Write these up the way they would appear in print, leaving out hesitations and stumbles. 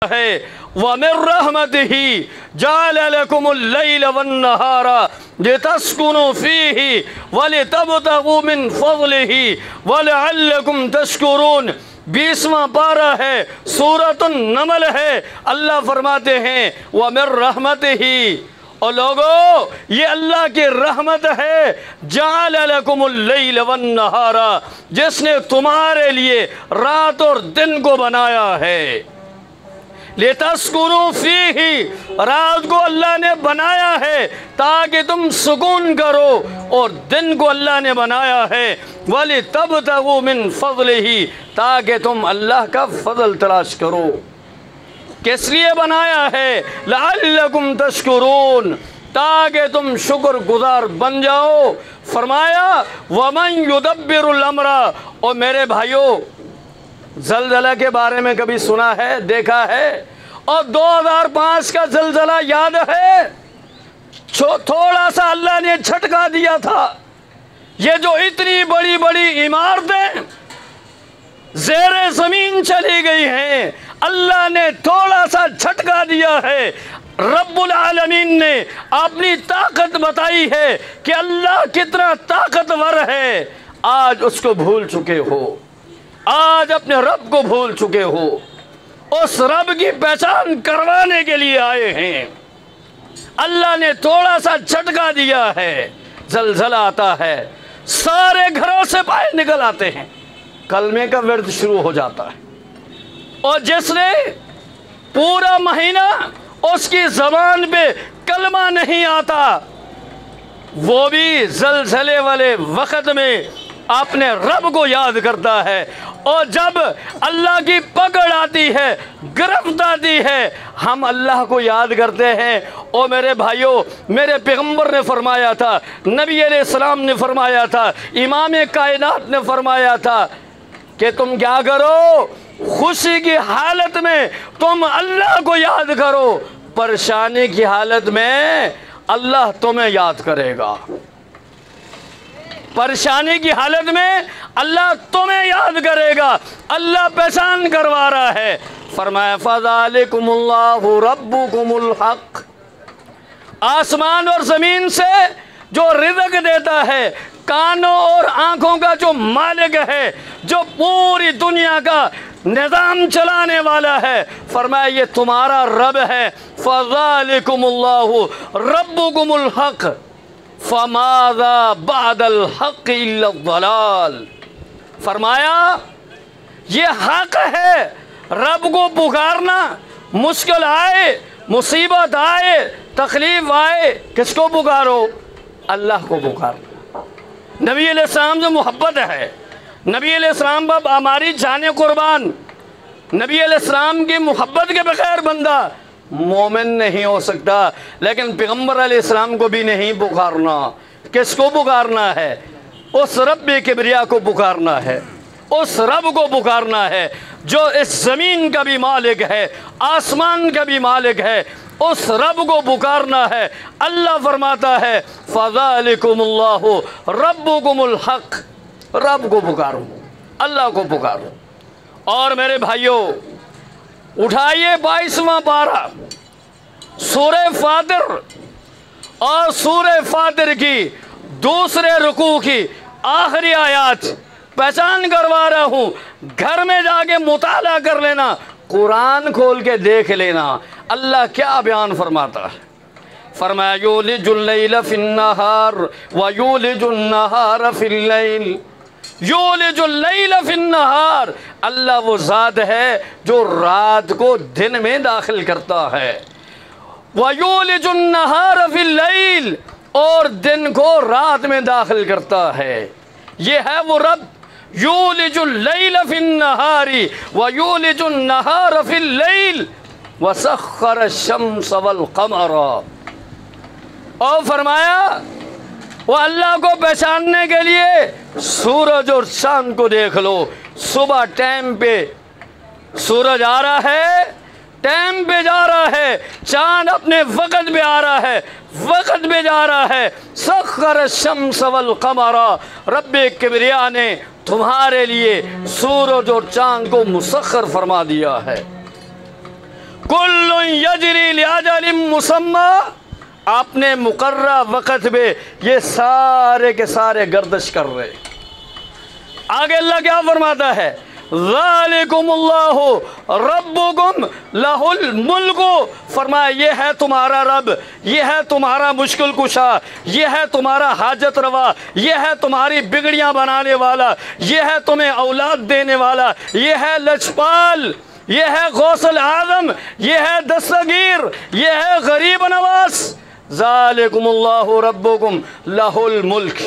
है वमिन रहमतिही जअल लकुमुल लैल वन्नहार लितस्कुनु फीही वलितबतगू मिन फज़लिही वलअल्लकुम तशकुरून। 20वां पारा है, सूरतुन नमल है। अल्लाह फरमाते हैं वमिन रहमतिही, और लोगों ये अल्लाह की रहमत है, जअल लकुमुल लैल वन्नहारा, जिसने तुम्हारे लिए रात और दिन को बनाया है। लितस्कुनु फीही, रात को अल्लाह ने बनाया है ताकि तुम सुकून करो, और दिन को अल्लाह ने बनाया है वलितबतगू मिन फज़लिही, ताकि तुम अल्लाह का फजल तलाश करो। किस लिए बनाया है? लअल्लकुम तशकुरून, ताकि तुम शुक्र गुजार बन जाओ। फरमाया वमन युदब्बिरुल अम्रा, और मेरे भाइयों ज़लज़ला के बारे में कभी सुना है, देखा है? और 2005 का ज़लज़ला याद है? थोड़ा सा अल्लाह ने झटका दिया था। ये जो इतनी बड़ी बड़ी इमारतें ज़ेरे ज़मीन चली गई हैं, अल्लाह ने थोड़ा सा झटका दिया है। रब्बुल आलमीन ने अपनी ताकत बताई है कि अल्लाह कितना ताकतवर है। आज उसको भूल चुके हो, आज अपने रब को भूल चुके हो। उस रब की पहचान करवाने के लिए आए हैं। अल्लाह ने थोड़ा सा झटका दिया है, ज़लज़ला आता है, सारे घरों से बाहर निकल आते हैं, कलमे का विर्द शुरू हो जाता है। और जिसने पूरा महीना उसकी ज़बान पे कलमा नहीं आता, वो भी ज़लज़ले वाले वक़्त में अपने रब को याद करता है। और जब अल्लाह की पकड़ आती है, गिरफ्त आती है, हम अल्लाह को याद करते हैं। और मेरे भाइयों, मेरे पैगम्बर ने फरमाया था, नबी अलैहिस्सलाम ने फरमाया था, इमाम कायनात ने फरमाया था कि तुम क्या करो, खुशी की हालत में तुम अल्लाह को याद करो, परेशानी की हालत में अल्लाह तुम्हें याद करेगा। परेशानी की हालत में अल्लाह तुम्हें याद करेगा। अल्लाह पहचान करवा रहा है। फरमाया फ़ज़ालिकुमुल्लाहु रब्बुकुमुल हक़, आसमान और ज़मीन से जो रिज़्क़ देता है, कानों और आँखों का जो मालिक है, जो पूरी दुनिया का निज़ाम चलाने वाला है, फरमाया ये तुम्हारा रब है। फ़ज़ालिकुमुल्लाहु रब्बुकुमुल हक़ फ़माज़ा बअदल हक़ इल्ला ज़लाल। फरमाया ये हक़ है, रब को पुकारना, मुश्किल आए, मुसीबत आए, तकलीफ़ आए, किसको पुकारो? अल्लाह को पुकारो। नबी अलैहिस्सलाम से मोहब्बत है, नबी अलैहिस्सलाम बाप हमारी जाने कुर्बान। नबी अलैहिस्सलाम की मोहब्बत के बगैर बंदा मोमिन नहीं हो सकता। लेकिन पैगम्बर अलैहिस्सलाम को भी नहीं पुकारना। किसको पुकारना है? उस रब किबरिया को पुकारना है, उस रब को पुकारना है जो इस ज़मीन का भी मालिक है, आसमान का भी मालिक है। उस रब को पुकारना है। अल्लाह फरमाता है फ़ज़ालिकुमुल्लाहु रब्बुकुमुल हक़, रब को पुकारो, अल्लाह को पुकारो। और मेरे भाइयों उठाइए 22वां पारा सूरह फातिर, और सूरह फातिर की दूसरे रुकू की आखिरी आयत पहचान करवा रहा हूँ। घर में जाके मुताला कर लेना, कुरान खोल के देख लेना अल्लाह क्या बयान फरमाता है। फरमाया युलिजुल लैल फिन्नहार व युलिजुन नहार फिल्लैल, युलिजुल लैल फिन्नहार, अल्लाह वो ज़ात है जो रात को दिन में दाखिल करता है। व युलिजुन नहार फिल्लैल, और दिन को रात में दाखिल करता है। ये है वो रब, युलिजुल लैल फिन्नहारी व युलिजुन नहार फिल्लैल व सख्खर शम्स वल क़मर। और फरमाया वो अल्लाह को पहचानने के लिए सूरज और चाँद को देख लो। सुबह टाइम पे सूरज आ रहा है, टाइम पे जा रहा है, चाँद अपने वक़्त पे आ रहा है, वक़्त पे जा रहा है। सख्खर शम्स वल क़मर, रब्बे किबरिया ने तुम्हारे लिए सूरज और चाँद को मुसख्खर फरमा दिया है। कुल्लन यजरी लिअजलिम मुसम्मा, आपने मुकर्रर वक़्त में ये सारे के सारे गर्दिश कर रहे। आगे अल्लाह क्या फरमाता है, ज़ालिकुमुल्लाहु रब्बुकुम लहुल मुल्कु, फरमाया ये है तुम्हारा रब, ये है तुम्हारा मुश्किल कुशा, ये है तुम्हारा हाजत रवा, ये है तुम्हारी बिगड़ियाँ बनाने वाला, ये है तुम्हें औलाद देने वाला, ये है लजपाल, ये है गौसल आज़म, ये है दस्तगीर, ये है गरीब नवाज। ज़ालिकुमुल्लाहु रब्बुकुम लहुल मुल्क,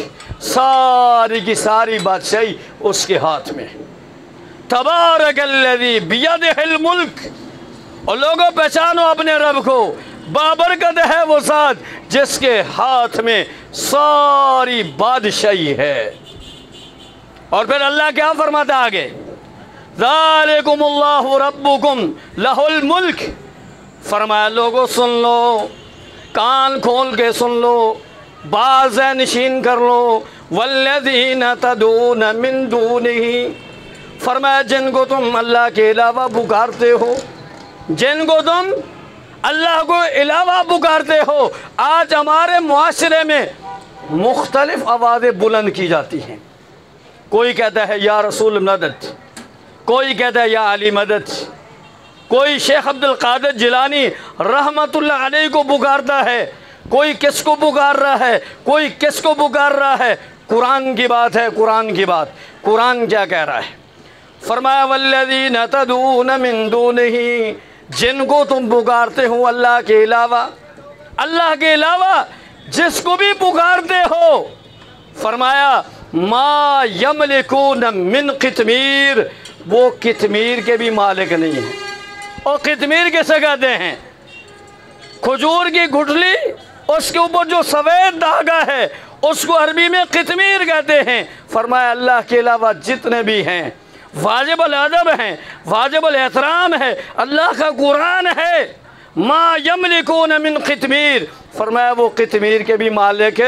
सारी की सारी बादशाही उसके हाथ में। तबारकल्लज़ी बियदिहिल मुल्क, और लोगों पहचानो अपने रब को, बाबरकत है वो साथ जिसके हाथ में सारी बादशाही है। और फिर अल्लाह क्या फरमाता आगे, ज़ालिकुमुल्लाहु रब्बुकुम लहुल मुल्क, फरमाया लोगों सुन लो, कान खोल के सुन लो, बाज़ नशीन कर लो, वल्लज़ीना तदून मिन दूनिही, फरमाया जिनको तुम अल्लाह के अलावा पुकारते हो, जिनको तुम अल्लाह को अलावा पुकारते हो। आज हमारे मुआशरे में मुख्तलिफ आवाज़ें बुलंद की जाती हैं। कोई कहता है या रसूल मदद, कोई कहता है या अली मदद, कोई शेख अब्दुल कादिर जिलानी रहमतुल्लाह अलैह को पुकारता है, कोई किसको पुकार रहा है, कोई किसको पुकार रहा है। कुरान की बात है, कुरान की बात, कुरान क्या कह रहा है, फरमाया वल्लज़ीना तदून मिन दूनिही, जिनको तुम पुकारते हो अल्लाह के अलावा, अल्लाह के अलावा जिसको भी पुकारते हो, फरमाया मा यमलिकून मिन कितमीर, वो कितमीर के भी मालिक नहीं है। और कितमीर किसे कहते हैं, खजूर की गुठली, उसके ऊपर जो सफ़ेद धागा है उसको अरबी में कितमीर कहते हैं। फरमाया अल्लाह के अलावा जितने भी हैं वाजिबुल अदब हैं, वाजिबुल एहतराम है, अल्लाह का कुरान है, मा यमलिकून मिन कितमीर, फरमाया वो कितमीर के भी मालिक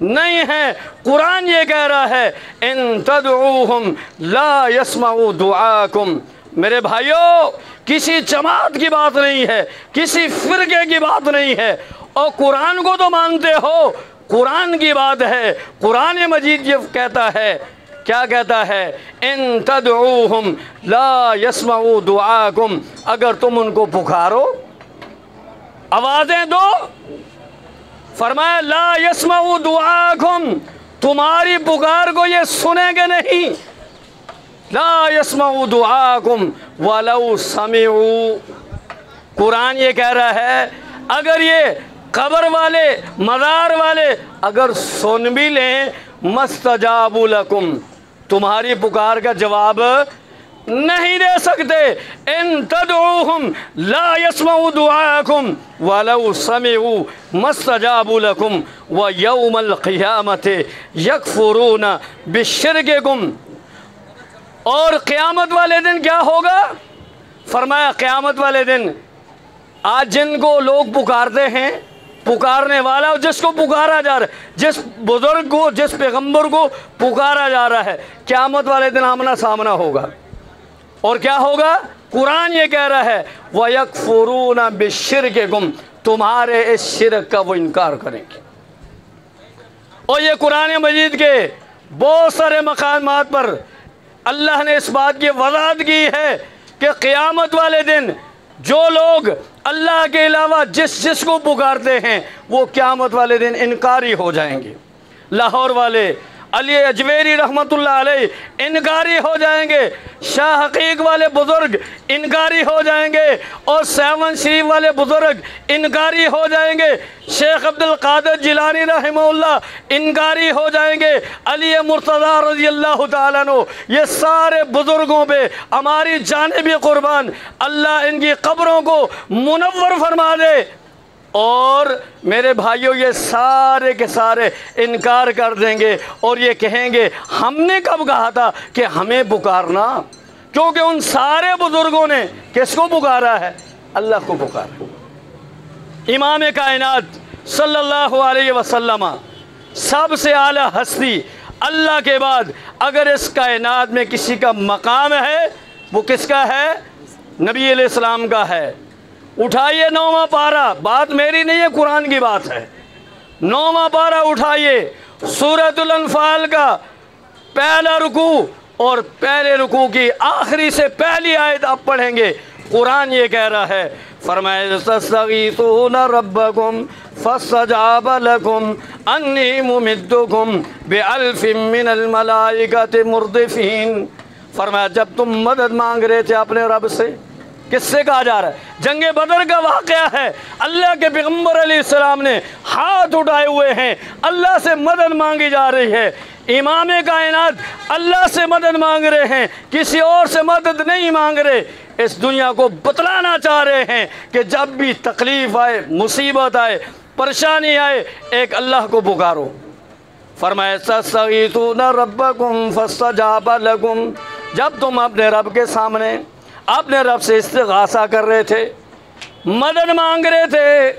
नहीं है। कुरान ये कह रहा है इन तदऊहुम ला यस्माउ दुआकुम। मेरे भाइयों, किसी जमात की बात नहीं है, किसी फिरके की बात नहीं है, और कुरान को तो मानते हो, कुरान की बात है। कुरान मजीद ये कहता है, क्या कहता है, इन तदऊहुम ला यस्माउ दुआकुम, अगर तुम उनको पुकारो, आवाज़ें दो, फरमाया ला यस्माउ दुआकुम, तुम्हारी पुकार को ये सुनेंगे नहीं। ला यस्माउ दुआकुम वलौ समिउ, कुरान ये कह रहा है अगर ये कब्र वाले, मज़ार वाले अगर सुन भी लें, मस्तजाबु लकुम, तुम्हारी पुकार का जवाब नहीं दे सकते। इन तदऊहुम ला यस्माउ दुआकुम वलौ समिउ मस्तजाबु लकुम व यौमल क़ियामति यकफुरून बिशिरकिकुम, और क़यामत वाले दिन क्या होगा, फरमाया क़यामत वाले दिन आज जिनको लोग पुकारते हैं, पुकारने वाला जिसको पुकारा जा रहा है, जिस बुज़ुर्ग को, जिस पैगंबर को पुकारा जा रहा है, क़यामत वाले दिन आमना सामना होगा। और क्या होगा, कुरान ये कह रहा है वयकफुरून बिशिरकिकुम, तुम्हारे इस शिरक का वो इनकार करेंगे। और ये कुरान मजीद के बहुत सारे मकामात पर अल्लाह ने इस बात की वज़ाहत की है कि क़यामत वाले दिन जो लोग अल्लाह के अलावा जिसको पुकारते हैं वो क़यामत वाले दिन इनकारी हो जाएंगे। लाहौर वाले अली अजमेरी रहमतुल्लाह अलैह इनकारी हो जाएंगे, शाह हकीक वाले बुज़ुर्ग इनकारी हो जाएंगे, और सेवन शरीफ वाले बुज़ुर्ग इनकारी हो जाएंगे, शेख अब्दुल कादिर जिलानी रहमहुल्लाह इनकारी हो जाएंगे, अली मुर्तज़ा रज़ी अल्लाह तआला अन्हु, ये सारे बुज़ुर्गों पे हमारी जाने भी कुर्बान, अल्लाह इनकी कब्रों को मुनव्वर फरमा दे। और मेरे भाइयों, ये सारे के सारे इनकार कर देंगे और ये कहेंगे हमने कब कहा था कि हमें पुकारना, क्योंकि उन सारे बुज़ुर्गों ने किसको पुकारा है, अल्लाह को पुकारा। इमाम कायनात सल्लल्लाहु अलैहि वसल्लम सबसे आला हस्ती, अल्लाह के बाद अगर इस कायनात में किसी का मकाम है वो किसका है, नबी अलैहिस्सलाम का है। اٹھائیے 9واں پارہ، بات میری نہیں ہے قرآن کی بات ہے، 9واں پارہ اٹھائیے، سورۃ الانفال کا پہلا رکوع اور پہلے رکوع کی آخری سے پہلی آیت آپ پڑھیں گے، قرآن یہ کہہ رہا ہے، فرمایا تستغیثون ربکم فاستجاب لکم انی ممدکم بألف من الملائکۃ مردفین۔ فرمایا جب تم مدد مانگ رہے تھے اپنے رب سے، کس سے کہا جا رہا ہے؟ جنگ بدر کا واقعہ ہے، اللہ کے پیغمبر علیہ السلام نے ہاتھ اٹھائے ہوئے ہیں، اللہ سے مدد مانگی جا رہی ہے، امام کائنات اللہ سے مدد مانگ رہے ہیں، کسی اور سے مدد نہیں مانگ رہے، اس دنیا کو بتلانا چاہ رہے ہیں کہ جب بھی تکلیف آئے، مصیبت آئے، پریشانی آئے، ایک اللہ کو پکارو۔ فرمایا تستغیثون ربکم فاستجاب لکم، جب تم اپنے رب کے سامنے اپنے رب سے استغاثہ کر رہے تھے، مدد مانگ رہے تھے،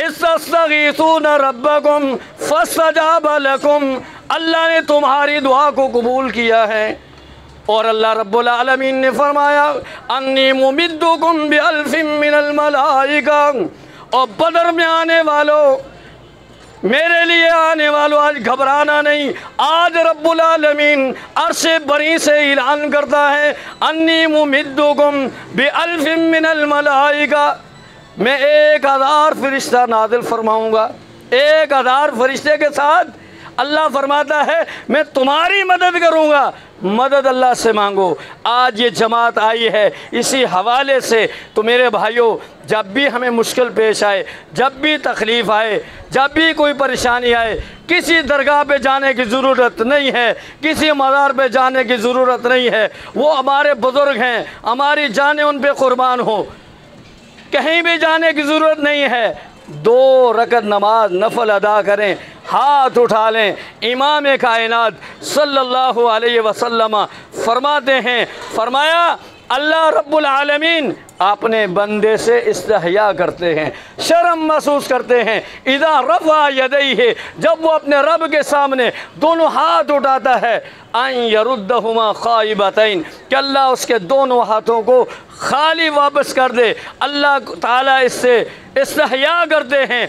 استغیثون ربکم فاستجاب لکم، اللہ نے تمہاری دعا کو قبول کیا ہے، اور اللہ رب العالمین نے فرمایا انی ممدکم بألف من الملائکہ، اور بدر میں آنے والوں، میرے لیے آنے والوں آج گھبرانا نہیں، آج رب العالمین عرش بری سے اعلان کرتا ہے انی ممدکم بألف من الملائکہ، میں 1000 فرشتہ نازل فرماؤں گا، 1000 فرشتے کے ساتھ اللہ فرماتا ہے میں تمہاری مدد کروں گا، مدد اللہ سے مانگو۔ آج یہ جماعت آئی ہے اسی حوالے سے، تو میرے بھائیوں جب بھی ہمیں مشکل پیش آئے، جب بھی تکلیف آئے، جب بھی کوئی پریشانی آئے، کسی درگاہ پہ جانے کی ضرورت نہیں ہے، کسی مزار پہ جانے کی ضرورت نہیں ہے، وہ ہمارے بزرگ ہیں، ہماری جانیں ان پہ قربان ہو، کہیں بھی جانے کی ضرورت نہیں ہے، 2 رکعت نماز نفل ادا کریں، ہاتھ اٹھا لیں۔ امام کائنات صلی اللہ علیہ وسلم فرماتے ہیں، فرمایا اللہ رب العالمین اپنے بندے سے استحیا کرتے ہیں، شرم محسوس کرتے ہیں، اذا رفع یدیہ، جب وہ اپنے رب کے سامنے دونوں ہاتھ اٹھاتا ہے، ان یردہما خائبتین، کہ اللہ اس کے دونوں ہاتھوں کو خالی واپس کر دے، اللہ تعالیٰ اس سے استحیا کرتے ہیں۔